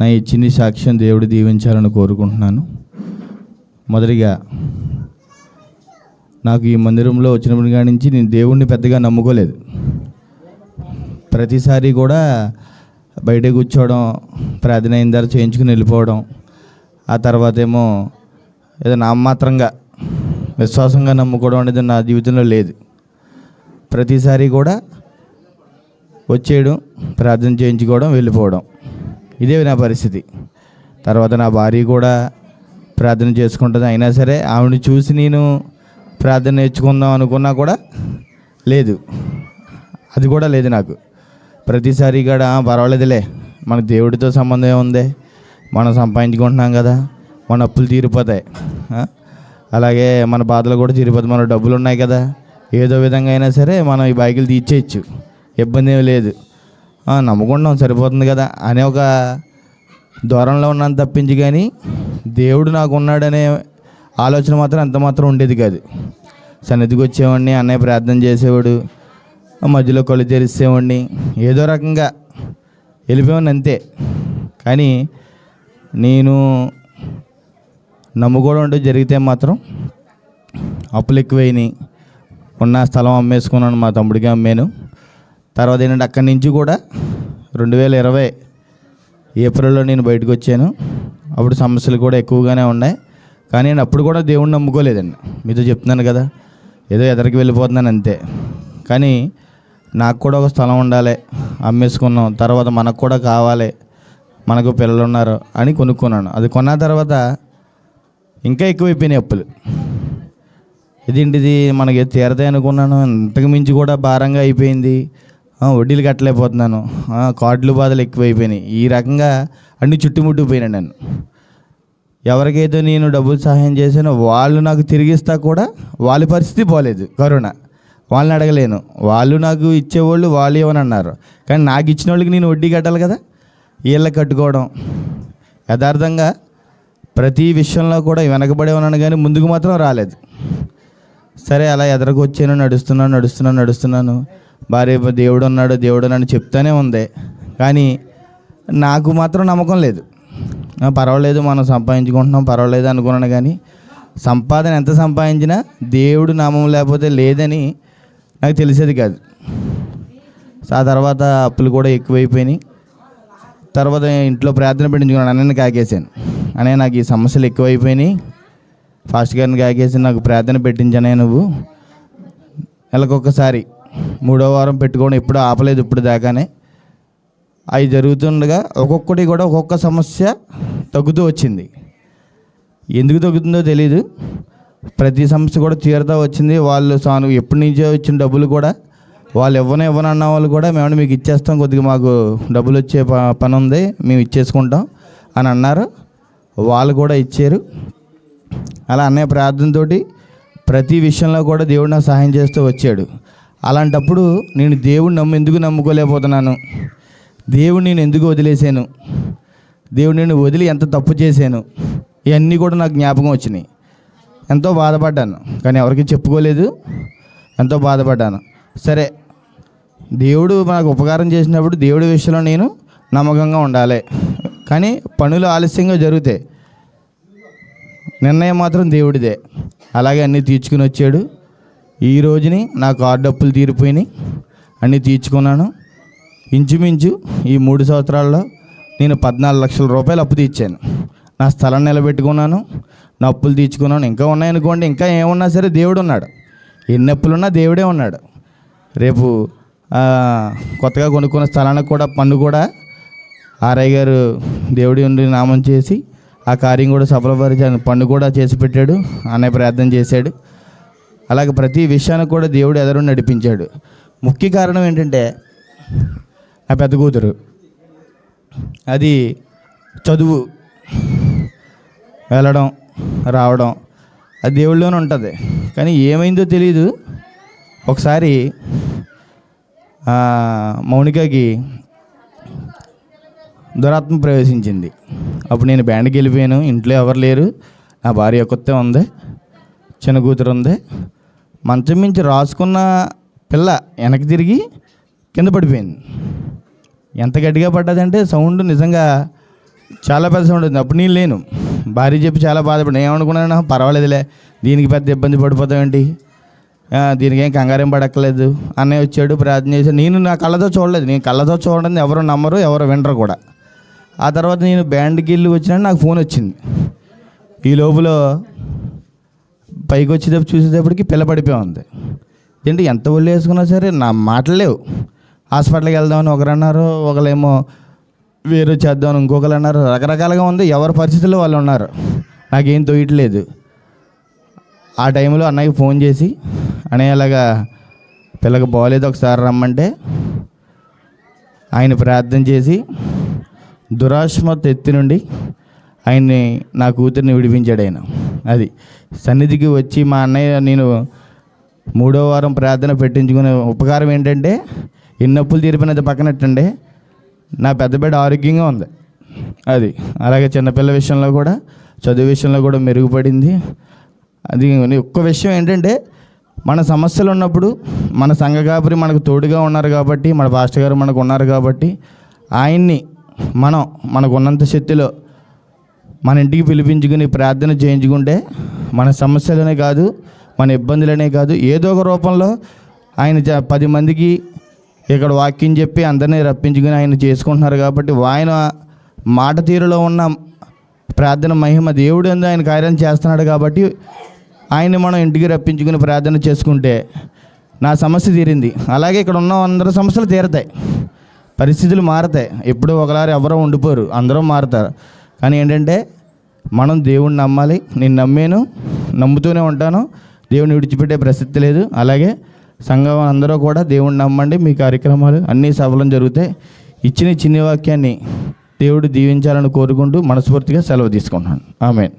నా ఈ చిన్ని సాక్ష్యం దేవుడు దీవించాలని కోరుకుంటున్నాను. మొదటిగా నాకు ఈ మందిరంలో వచ్చినప్పటి కాడి నుంచి నేను దేవుణ్ణి పెద్దగా నమ్ముకోలేదు. ప్రతిసారి కూడా బయట కూర్చోవడం, ప్రార్థన అయిన ధర చేయించుకుని వెళ్ళిపోవడం, ఆ తర్వాత ఏమో ఏదో నామమాత్రంగా విశ్వాసంగా నమ్ముకోవడం అనేది నా జీవితంలో లేదు. ప్రతిసారి కూడా వచ్చేయడం, ప్రార్థన చేయించుకోవడం, వెళ్ళిపోవడం, ఇదే నా పరిస్థితి. తర్వాత నా భార్య కూడా ప్రార్థన చేసుకుంటుంది. అయినా సరే ఆవిడని చూసి నేను ప్రార్థన నేర్చుకుందాం అనుకున్నా కూడా లేదు, అది కూడా లేదు నాకు. ప్రతిసారి కూడా పర్వాలేదులే, మన దేవుడితో సంబంధం ఏముంది, మనం సంపాదించుకుంటున్నాం కదా, మన అప్పులు తీరిపోతాయి, అలాగే మన బాధలు కూడా తీరిపోతాయి, మన డబ్బులు ఉన్నాయి కదా, ఏదో విధంగా అయినా సరే మనం ఈ బైకులు తీర్చేయచ్చు, ఇబ్బంది ఏమి లేదు, నమ్ముకుంటాం సరిపోతుంది కదా అనే ఒక దూరంలో ఉన్నాను తప్పించి, కానీ దేవుడు నాకు ఉన్నాడనే ఆలోచన మాత్రం ఎంత మాత్రం ఉండేది కాదు. సన్నిధికి వచ్చేవాడిని, అన్నయ్య ప్రార్థన చేసేవాడు, మధ్యలో కళ్ళు తెరిచేవాడిని, ఏదో రకంగా వెళ్ళిపోయాను అంతే. కానీ నేను నమ్ముకోవడం అంటూ జరిగితే మాత్రం అప్పులు ఎక్కువైనాయి. ఉన్న స్థలం అమ్మేసుకున్నాను, మా తమ్ముడికి అమ్మాను. తర్వాత ఏంటంటే అక్కడి నుంచి కూడా 2020 ఏప్రిల్లో నేను బయటకు వచ్చాను. అప్పుడు సమస్యలు కూడా ఎక్కువగానే ఉన్నాయి. కానీ నేను అప్పుడు కూడా దేవుణ్ణి నమ్ముకోలేదండి, మీతో చెప్తున్నాను కదా, ఏదో ఎదరికి వెళ్ళిపోతున్నాను అంతే. కానీ నాకు కూడా ఒక స్థలం ఉండాలి, అమ్మేసుకున్నాం. తర్వాత మనకు కూడా కావాలి, మనకు పిల్లలు ఉన్నారు అని కొనుక్కున్నాను. అది కొన్న తర్వాత ఇంకా ఎక్కువైపోయినాయి అప్పులు. ఇదేంటిది, మనకి తీరతాయి అనుకున్నాను, ఇంతకు మించి కూడా భారంగా అయిపోయింది. వడ్డీలు కట్టలేకపోతున్నాను, కార్డులు బాధలు ఎక్కువైపోయినాయి. ఈ రకంగా అన్ని చుట్టుముట్టుకుపోయినాను నేను. ఎవరికైతే నేను డబ్బులు సహాయం చేశానో వాళ్ళు నాకు తిరిగిస్తా కూడా వాళ్ళ పరిస్థితి బాగలేదు. కరోనా వాళ్ళని అడగలేను, వాళ్ళు నాకు ఇచ్చేవాళ్ళు వాళ్ళు ఏమని అన్నారు. కానీ నాకు ఇచ్చిన వాళ్ళకి నేను వడ్డీ కట్టాలి కదా, వీళ్ళకి కట్టుకోవడం. యథార్థంగా ప్రతి విషయంలో కూడా వెనకబడే ఉన్నాను, కానీ ముందుకు మాత్రం రాలేదు. సరే అలా ఎదరకు వచ్చాను, నడుస్తున్నాను. భార్య దేవుడు ఉన్నాడు, దేవుడు నన్ను చెప్తానే ఉంది. కానీ నాకు మాత్రం నమ్మకం లేదు. పర్వాలేదు, మనం సంపాదించుకుంటున్నాం, పర్వాలేదు అనుకున్నాను. కానీ సంపాదన ఎంత సంపాదించినా దేవుడు నామం లేకపోతే లేదని నాకు తెలిసేది కాదు. ఆ తర్వాత అప్పులు కూడా ఎక్కువైపోయినాయి. తర్వాత ఇంట్లో ప్రార్థన పెట్టించుకున్నాను, అన్నయ్యని కాకేసాను. అన్నయ్య నాకు ఈ సమస్యలు ఎక్కువైపోయినాయి, ఫాస్ట్ గారిని కాకేసి నాకు ప్రార్థన పెట్టించానే, నువ్వు నెలకొకసారి 3వ వారం పెట్టుకోవడం ఎప్పుడూ ఆపలేదు, ఇప్పుడు దాకానే. అవి జరుగుతుండగా ఒక్కొక్కటి కూడా ఒక్కొక్క సమస్య తగ్గుతూ వచ్చింది. ఎందుకు తగ్గుతుందో తెలీదు, ప్రతి సమస్య కూడా తీరుతూ వచ్చింది. వాళ్ళు ఎప్పటి నుంచో ఇచ్చిన డబ్బులు కూడా వాళ్ళు ఇవ్వనన్న వాళ్ళు కూడా మేము మీకు ఇచ్చేస్తాం, కొద్దిగా మాకు డబ్బులు వచ్చే పని ఉంది, మేము ఇచ్చేసుకుంటాం అని అన్నారు. వాళ్ళు కూడా ఇచ్చారు. అలా అన్నయ్య ప్రార్థనతోటి ప్రతి విషయంలో కూడా దేవుడు నాకు సహాయం చేస్తూ వచ్చాడు. అలాంటప్పుడు నేను దేవుడిని ఎందుకు నమ్ముకోలేకపోతున్నాను, దేవుడు నేను ఎందుకు వదిలేశాను, దేవుడు నేను వదిలి ఎంత తప్పు చేశాను, ఇవన్నీ కూడా నాకు జ్ఞాపకం వచ్చినాయి. ఎంతో బాధపడ్డాను, కానీ ఎవరికి చెప్పుకోలేదు, ఎంతో బాధపడ్డాను. సరే, దేవుడు నాకు ఉపకారం చేసినప్పుడు దేవుడి విషయంలో నేను నమ్మకంగా ఉండాలి. కానీ పనులు ఆలస్యంగా జరుగుతాయి, నిర్ణయం మాత్రం దేవుడిదే. అలాగే అన్నీ తీర్చుకుని వచ్చాడు. ఈ రోజుని నా కార్డు అప్పులు తీరిపోయినాయి, అన్నీ తీర్చుకున్నాను. ఇంచుమించు ఈ 3 సంవత్సరాల్లో నేను 14 లక్షల రూపాయలు అప్పు తీర్చాను. నా స్థలం నిలబెట్టుకున్నాను, నా అప్పులు తీర్చుకున్నాను. ఇంకా ఉన్నాయనుకోండి, ఇంకా ఏమున్నా సరే దేవుడు ఉన్నాడు. ఎన్ని అప్పులున్నా దేవుడే ఉన్నాడు. రేపు కొత్తగా కొనుక్కున్న స్థలానికి కూడా పన్ను కూడా ఆర్ఐ గారు దేవుడి ఉండి నామం చేసి ఆ కార్యం కూడా సఫలపరిచాను, పన్ను కూడా చేసి పెట్టాడు, అన్నయ్య ప్రార్థన చేశాడు. అలాగే ప్రతి విషయానికి కూడా దేవుడు ఎదురు నడిపించాడు. ముఖ్య కారణం ఏంటంటే నా పెద్ద కూతురు, అది చదువు, వెళ్ళడం రావడం, అది దేవుళ్ళలోనే ఉంటుంది. కానీ ఏమైందో తెలియదు, ఒకసారి మౌనికకి దురాత్మ ప్రవేశించింది. అప్పుడు నేను బ్యాండ్కి వెళ్ళిపోయాను, ఇంట్లో ఎవరు లేరు, నా భార్య ఒక్కతే ఉంది, చిన్న కూతురు ఉంది. మంచం మించి రాసుకున్న పిల్ల వెనక్కి తిరిగి కింద పడిపోయింది. ఎంత గట్టిగా పడ్డదంటే సౌండ్ నిజంగా చాలా పెద్ద సౌండ్ వచ్చింది. అప్పుడు నేను లేను. భార్య చెప్పి చాలా బాధపడి ఏమనుకున్నాను, పర్వాలేదులే, దీనికి పెద్ద ఇబ్బంది పడిపోతామేంటి, దీనికి ఏం కంగారేం పడక్కలేదు. అన్నయ్య వచ్చాడు, ప్రార్థన చేశాడు. నేను నా కళ్ళతో చూడలేదు. నేను కళ్ళతో చూడండి ఎవరు నమ్మరు, ఎవరు వినరు కూడా. ఆ తర్వాత నేను బ్యాండ్కి వెళ్ళి వచ్చినా నాకు ఫోన్ వచ్చింది. ఈ లోపల పైకి వచ్చేటప్పుడు చూసేటప్పటికి పిల్ల పడిపోయి ఉంది. ఏంటి ఎంత ఒళ్ళు వేసుకున్నా సరే నా మాటలు లేవు. హాస్పిటల్కి వెళ్దామని ఒకరు అన్నారు, ఒకరేమో వేరే చేద్దామని ఇంకొకరు అన్నారు. రకరకాలుగా ఉంది. ఎవరి పరిస్థితుల్లో వాళ్ళు ఉన్నారు. నాకేం తోయట్లేదు. ఆ టైంలో అన్నయ్యకి ఫోన్ చేసి, అన్నయ్య అలాగా పిల్లకి బాగోలేదు, ఒకసారి రమ్మంటే ఆయన ప్రార్థన చేసి దురాశ్మత్ ఎత్తి నుండి ఆయన్ని, నా కూతుర్ని విడిపించాడు ఆయన. అది సన్నిధికి వచ్చి మా అన్నయ్య నేను 3వ వారం ప్రార్థన పెట్టించుకునే ఉపకారం ఏంటంటే, ఎన్నప్పులు తీరిపోయినది పక్కనట్టండి, నా పెద్ద బిడ్డ ఆరోగ్యంగా ఉంది. అది అలాగే చిన్నపిల్ల విషయంలో కూడా, చదువు విషయంలో కూడా మెరుగుపడింది. అది ఒక్క విషయం ఏంటంటే, మన సమస్యలు ఉన్నప్పుడు మన సంఘ కాపురి మనకు తోడుగా ఉన్నారు కాబట్టి, మన పాస్టర్ గారు మనకు ఉన్నారు కాబట్టి, ఆయన్ని మనకు ఉన్నంత శక్తిలో మన ఇంటికి పిలిపించుకుని ప్రార్థన చేయించుకుంటే మన సమస్యలనే కాదు, మన ఇబ్బందులనే కాదు, ఏదో ఒక రూపంలో ఆయన 10 మందికి ఇక్కడ వాక్యం చెప్పి అందరినీ రప్పించుకుని ఆయన చేసుకుంటున్నారు కాబట్టి, ఆయన మాట తీరులో ఉన్న ప్రార్థన మహిమ దేవుడు ఎందు ఆయన కార్యం చేస్తున్నాడు కాబట్టి, ఆయన్ని మనం ఇంటికి రప్పించుకుని ప్రార్థన చేసుకుంటే నా సమస్య తీరింది. అలాగే ఇక్కడ ఉన్న అందరి సమస్యలు తీరతాయి, పరిస్థితులు మారతాయి. ఎప్పుడూ ఒకలారి ఎవరో ఉండిపోరు, అందరూ మారుతారు. కానీ ఏంటంటే మనం దేవుణ్ణి నమ్మాలి. నేను నమ్మాను, నమ్ముతూనే ఉంటాను. దేవుని విడిచిపెట్టే ప్రసక్తి లేదు. అలాగే సంఘం అందరూ కూడా దేవుణ్ణి నమ్మండి, మీ కార్యక్రమాలు అన్నీ సఫలం జరుగుతాయి. ఇచ్చిన చిన్ని వాక్యాన్ని దేవుడు దీవించాలని కోరుకుంటూ మనస్ఫూర్తిగా సెలవు తీసుకుంటున్నాను. ఆమేన్.